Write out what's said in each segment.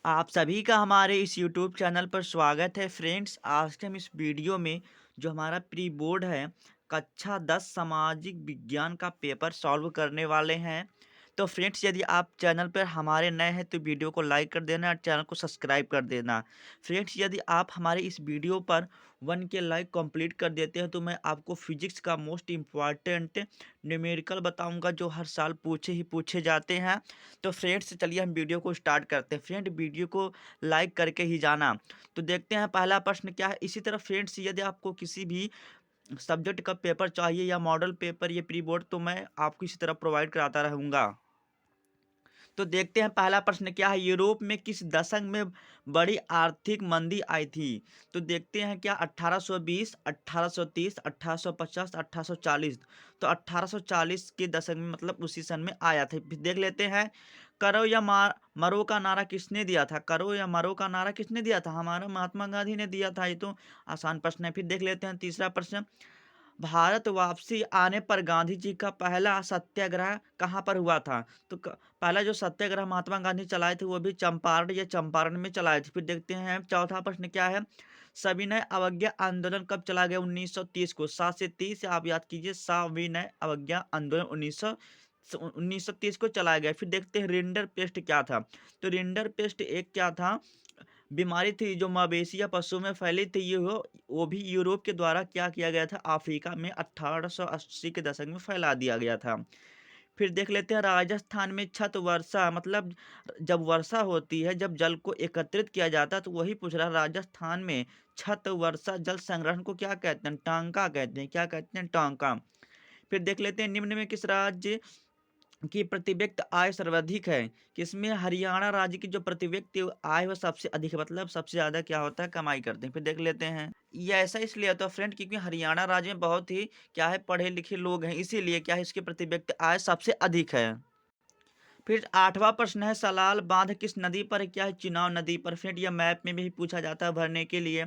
आप सभी का हमारे इस यूट्यूब चैनल पर स्वागत है फ्रेंड्स। आज के हम इस वीडियो में जो हमारा प्री बोर्ड है कक्षा 10 सामाजिक विज्ञान का पेपर सॉल्व करने वाले हैं। तो फ्रेंड्स, यदि आप चैनल पर हमारे नए हैं तो वीडियो को लाइक कर देना और चैनल को सब्सक्राइब कर देना। फ्रेंड्स, यदि आप हमारे इस वीडियो पर 1 के लाइक कंप्लीट कर देते हैं तो मैं आपको फिजिक्स का मोस्ट इम्पॉर्टेंट न्यूमेरिकल बताऊंगा जो हर साल पूछे ही पूछे जाते हैं। तो फ्रेंड्स, चलिए हम वीडियो को स्टार्ट करते हैं। फ्रेंड, वीडियो को लाइक करके ही जाना। तो देखते हैं पहला प्रश्न क्या है। इसी तरह फ्रेंड्स, यदि आपको किसी भी सब्जेक्ट का पेपर चाहिए या मॉडल पेपर या प्री बोर्ड तो मैं आपको इसी तरह प्रोवाइड कराता रहूँगा। तो देखते हैं पहला प्रश्न क्या है। यूरोप में किस दशक में बड़ी आर्थिक मंदी आई थी? तो देखते हैं क्या 1820, 1830, 1850, 1840। तो 1840 के दशक में मतलब उसी सन में आया था। फिर देख लेते हैं करो या मरो का नारा किसने दिया था? करो या मरो का नारा किसने दिया था? हमारा महात्मा गांधी ने दिया था। ये तो आसान प्रश्न है। फिर देख लेते हैं तीसरा प्रश्न। भारत वापसी आने पर गांधी जी का पहला सत्याग्रह कहाँ पर हुआ था? तो पहला जो सत्याग्रह महात्मा गांधी चलाए थे वो भी चंपारण या चंपारण में चलाए थे। फिर देखते हैं चौथा प्रश्न क्या है। सविनय अवज्ञा आंदोलन कब चला गया? 1930 को। 7 से 30 आप याद कीजिए। सविनय अवज्ञा आंदोलन 1930 को चलाया गया। फिर देखते हैं रिंडर पेस्ट क्या था? तो रिंडर पेस्ट एक क्या था, बीमारी थी जो मवेशी या पशु में फैली थी। ये वो भी यूरोप के द्वारा क्या किया गया था, अफ्रीका में 1880 के दशक में फैला दिया गया था। फिर देख लेते हैं राजस्थान में छत वर्षा मतलब जब वर्षा होती है, जब जल को एकत्रित किया जाता है, तो वही पूछ रहा है राजस्थान में छत वर्षा जल संग्रहण को क्या कहते हैं? टांका कहते हैं। क्या कहते हैं? टांका। फिर देख लेते हैं निम्न में किस राज्य की प्रति व्यक्ति आय सर्वाधिक है? किसमें? हरियाणा राज्य की जो प्रति व्यक्ति आय वो सबसे अधिक है, मतलब सबसे ज्यादा क्या होता है, कमाई करते हैं। फिर देख लेते हैं ये ऐसा इसलिए होता है फ्रेंड क्योंकि हरियाणा राज्य में बहुत ही क्या है, पढ़े लिखे लोग हैं, इसीलिए क्या है, इसके प्रति व्यक्ति आय सबसे अधिक है। फिर आठवां प्रश्न है सलाल बांध किस नदी पर है? क्या है? चिनाब नदी पर। फ्रेंड, यह मैप में भी पूछा जाता है भरने के लिए।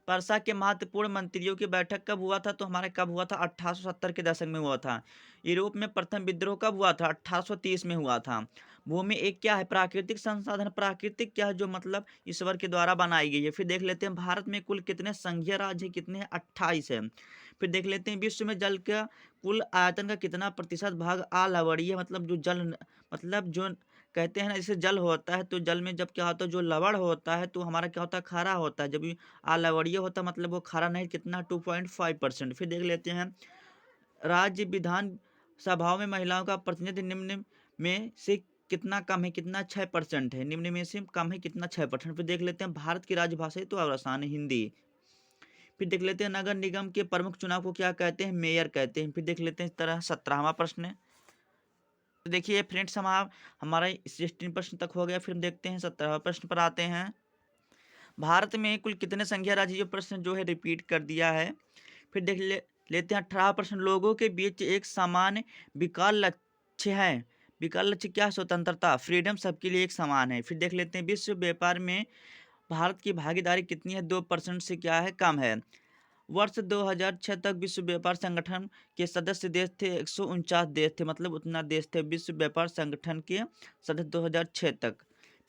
परसा के महत्वपूर्ण मंत्रियों की बैठक कब हुआ था? तो हमारे कब हुआ था? 1870 के दशक में हुआ था। यूरोप में प्रथम विद्रोह कब हुआ था? 1830 में हुआ था। भूमि एक क्या है? प्राकृतिक संसाधन। प्राकृतिक क्या है? जो मतलब ईश्वर के द्वारा बनाई गई है। फिर देख लेते हैं भारत में कुल कितने संघीय राज्य हैं? कितने हैं? 28 है। फिर देख लेते हैं विश्व में जल का कुल आयतन का कितना प्रतिशत भाग अलवणीय मतलब जो जल मतलब जो कहते हैं ना, जैसे जल होता है तो जल में जब क्या होता है, जो लवण होता है तो हमारा क्या होता है, खारा होता है। जब ये अलवणीय होता है मतलब वो खारा नहीं, कितना 2.5%। फिर देख लेते हैं राज्य विधान सभाओं में महिलाओं का प्रतिनिधित्व निम्न में से कितना कम है? कितना? 6% है। निम्न में से कम है कितना? 6%। फिर देख लेते हैं भारत की राजभाषा है तो और आसान है, हिंदी। फिर देख लेते हैं नगर निगम के प्रमुख चुनाव को क्या कहते हैं? मेयर कहते हैं। फिर देख लेते हैं इस तरह 17वां प्रश्न है। तो देखिए फ्रेंड्स, हमारा 16 प्रश्न तक हो गया। फिर हम देखते हैं 17वां प्रश्न पर आते हैं। भारत में कुल कितने संख्या राज्य? ये प्रश्न जो है रिपीट कर दिया है। फिर लेते हैं 18 प्रश्न। लोगों के बीच एक समान विकल लक्ष्य है। विकल लक्ष्य क्या है? स्वतंत्रता, फ्रीडम, सबके लिए एक समान है। फिर देख लेते हैं विश्व व्यापार में भारत की भागीदारी कितनी है? 2% से क्या है, कम है। वर्ष 2006 तक विश्व व्यापार संगठन के सदस्य देश थे 149 देश थे, मतलब उतना देश थे विश्व व्यापार संगठन के सदस्य 2006 तक।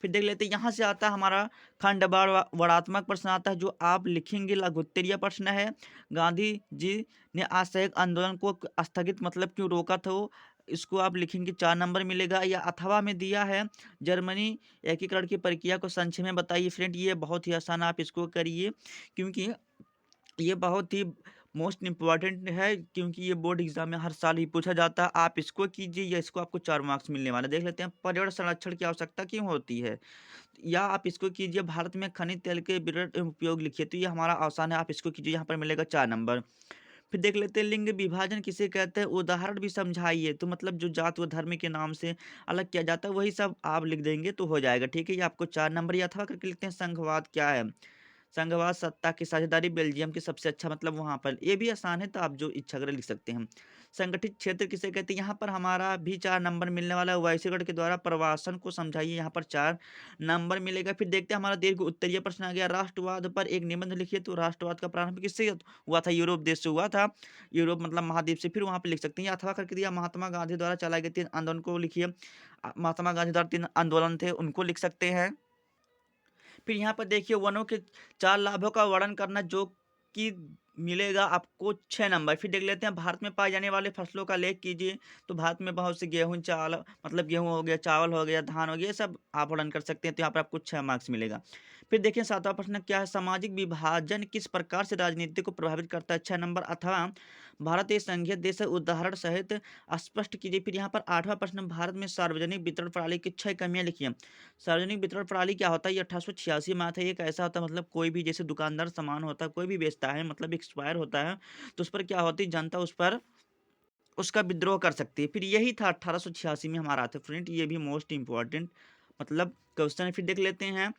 फिर देख लेते हैं यहाँ से आता है हमारा खंड वर्णात्मक प्रश्न आता है जो आप लिखेंगे। लघुत्तरीय प्रश्न है। गांधी जी ने असहयोग आंदोलन को स्थगित मतलब क्यों रोका था? वो इसको आप लिखेंगे, 4 नंबर मिलेगा। या अथवा में दिया है जर्मनी एकीकरण की प्रक्रिया को संक्षेप में बताइए। फ्रेंड, ये बहुत ही आसान, आप इसको करिए क्योंकि ये बहुत ही मोस्ट इम्पॉर्टेंट है, क्योंकि ये बोर्ड एग्जाम में हर साल ही पूछा जाता है। आप इसको कीजिए या इसको, आपको 4 मार्क्स मिलने वाले। देख लेते हैं पर्यावरण संरक्षण की आवश्यकता क्यों होती है? या आप इसको कीजिए भारत में खनिज तेल के विरल उपयोग लिखिए। तो ये हमारा आसान है, आप इसको कीजिए, यहाँ पर मिलेगा 4 नंबर। फिर देख लेते हैं लिंग विभाजन किसे कहते हैं? उदाहरण भी समझाइए। तो मतलब जो जात व धर्म के नाम से अलग किया जाता है वही सब आप लिख देंगे तो हो जाएगा। ठीक है, ये आपको 4 नंबर। या अथवा करके लिखते हैं संघवाद क्या है? संघवाद सत्ता की साझेदारी बेल्जियम की सबसे अच्छा मतलब वहां पर। ये भी आसान है तो आप जो इच्छा करें लिख सकते हैं। संगठित क्षेत्र किसे कहते हैं? यहाँ पर हमारा भी 4 नंबर मिलने वाला है। वाइसगढ़ के द्वारा प्रवासन को समझाइए, यहाँ पर 4 नंबर मिलेगा। फिर देखते हैं हमारा दीर्घ उत्तरीय प्रश्न आ गया। राष्ट्रवाद पर एक निबंध लिखिए। तो राष्ट्रवाद का प्रारंभ किससे हुआ था? यूरोप देश से हुआ था। यूरोप मतलब महाद्वीप से। फिर वहां पर लिख सकते हैं। अथवा करके दिया महात्मा गांधी द्वारा चलाए गए 3 आंदोलन को लिखिए। महात्मा गांधी द्वारा 3 आंदोलन थे उनको लिख सकते हैं। फिर यहाँ पर देखिए वनों के 4 लाभों का वर्णन करना, जो कि मिलेगा आपको 6 नंबर। फिर देख लेते हैं भारत में पाए जाने वाले फसलों का लेख कीजिए। तो भारत में बहुत से गेहूँ, मतलब गेहूँ हो गया, चावल हो गया, धान हो गया, ये सब आप वर्णन कर सकते हैं। तो यहाँ पर आपको 6 मार्क्स मिलेगा। फिर देखिए 7वां प्रश्न क्या है, सामाजिक विभाजन किस प्रकार से राजनीति को प्रभावित करता है? 6 नंबर। अथवा भारत एक संघीय देश है, उदाहरण सहित स्पष्ट कीजिए। फिर यहाँ पर 8वां प्रश्न, भारत में सार्वजनिक वितरण प्रणाली की 6 कमियां लिखिए। सार्वजनिक वितरण प्रणाली क्या होता है? ये 1886 में आता है। ये कैसा होता है, मतलब कोई भी जैसे दुकानदार सामान होता है, कोई भी बेचता है, मतलब एक्सपायर होता है, तो उस पर क्या होती है, जनता उस पर उसका विद्रोह कर सकती है। फिर यही था 1886 में हमारा आता है फ्रेंड, ये भी मोस्ट इंपॉर्टेंट मतलब क्वेश्चन है। फिर देख लेते हैं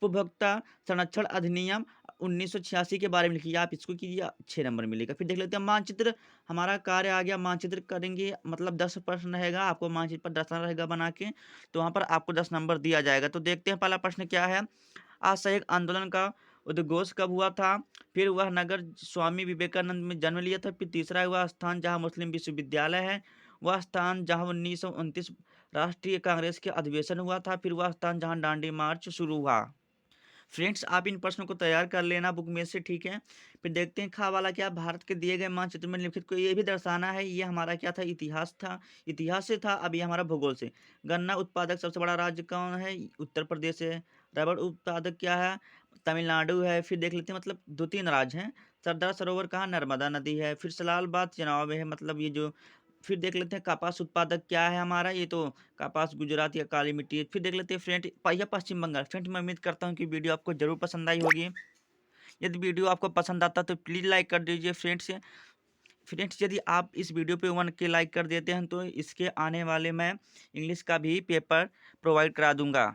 उपभोक्ता संरक्षण अधिनियम 1986 के बारे में लिखिए। आप इसको कीजिए, 6 नंबर मिलेगा। फिर देख लेते हैं मानचित्र, हमारा कार्य आ गया, मानचित्र करेंगे, मतलब 10 प्रश्न रहेगा, आपको मानचित्र पर दर्शाना रहेगा बना के, तो वहाँ पर आपको 10 नंबर दिया जाएगा। तो देखते हैं पहला प्रश्न क्या है, असहयोग आंदोलन का उद्घोष कब हुआ था? फिर वह नगर स्वामी विवेकानंद में जन्म लिया था। फिर तीसरा, वह स्थान जहाँ मुस्लिम विश्वविद्यालय है। वह स्थान जहाँ 1929 राष्ट्रीय कांग्रेस के अधिवेशन हुआ था। फिर वह स्थान जहाँ दांडी मार्च शुरू हुआ। फ्रेंड्स आप इन प्रश्नों को तैयार कर लेना बुक में से, ठीक है। फिर देखते हैं खा वाला क्या, भारत के दिए गए मानचित्र में निम्नलिखित को ये भी दर्शाना है। ये हमारा क्या था, इतिहास था, इतिहास से था। अब ये हमारा भूगोल से। गन्ना उत्पादक सबसे बड़ा राज्य कौन है? उत्तर प्रदेश है। रबड़ उत्पादक क्या है? तमिलनाडु है। फिर देख लेते हैं, मतलब 2-3 राज्य हैं। सरदार सरोवर कहाँ? नर्मदा नदी है। फिर सलालबाद चुनाव में है, मतलब ये जो। फिर देख लेते हैं कपास उत्पादक क्या है हमारा, ये तो कपास गुजरात या काली मिट्टी है। फिर देख लेते हैं फ्रेंड या पश्चिम बंगाल। फ्रेंड मैं उम्मीद करता हूँ कि वीडियो आपको जरूर पसंद आई होगी। यदि वीडियो आपको पसंद आता तो प्लीज़ लाइक कर दीजिए फ्रेंड्स। फ्रेंड्स यदि आप इस वीडियो पे 1 के लाइक कर देते हैं तो इसके आने वाले मैं इंग्लिश का भी पेपर प्रोवाइड करा दूंगा।